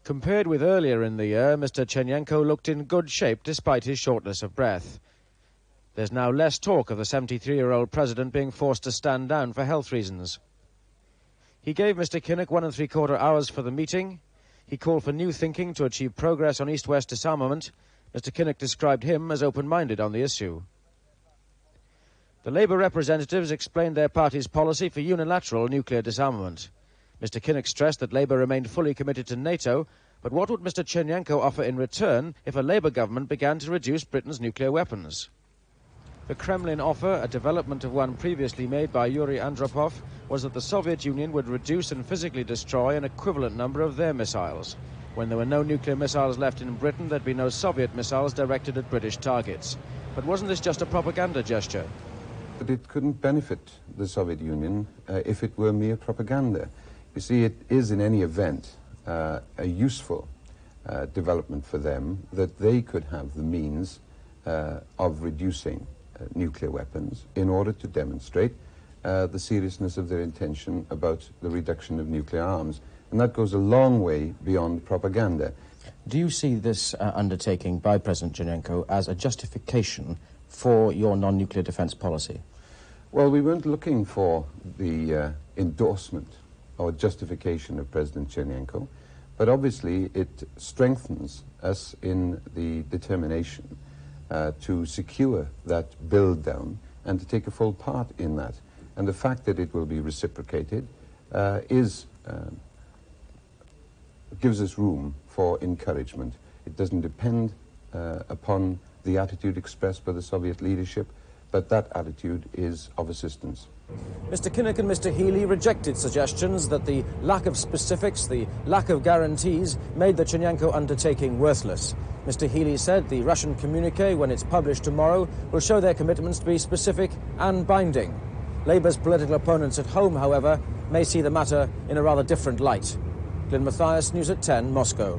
Compared with earlier in the year, Mr. Chernenko looked in good shape despite his shortness of breath. There's now less talk of the 73-year-old president being forced to stand down for health reasons. He gave Mr. Kinnock 1 3/4 hours for the meeting. He called for new thinking to achieve progress on East-West disarmament. Mr. Kinnock described him as open-minded on the issue. The Labour representatives explained their party's policy for unilateral nuclear disarmament. Mr. Kinnock stressed that Labour remained fully committed to NATO, but what would Mr. Chernenko offer in return if a Labour government began to reduce Britain's nuclear weapons? The Kremlin offer, a development of one previously made by Yuri Andropov, was that the Soviet Union would reduce and physically destroy an equivalent number of their missiles. When there were no nuclear missiles left in Britain, there'd be no Soviet missiles directed at British targets. But wasn't this just a propaganda gesture? But it couldn't benefit the Soviet Union if it were mere propaganda. You see, it is in any event a useful development for them that they could have the means of reducing nuclear weapons in order to demonstrate the seriousness of their intention about the reduction of nuclear arms. And that goes a long way beyond propaganda. Do you see this undertaking by President Chernenko as a justification for your non-nuclear defense policy? Well, we weren't looking for the endorsement or justification of President Chernenko, but obviously it strengthens us in the determination to secure that build down and to take a full part in that. And the fact that it will be reciprocated gives us room for encouragement. It doesn't depend upon the attitude expressed by the Soviet leadership, but that attitude is of assistance. Mr. Kinnock and Mr. Healy rejected suggestions that the lack of specifics, the lack of guarantees, made the Chernenko undertaking worthless. Mr. Healy said the Russian communique, when it's published tomorrow, will show their commitments to be specific and binding. Labour's political opponents at home, however, may see the matter in a rather different light. Glyn Mathias, News at 10, Moscow.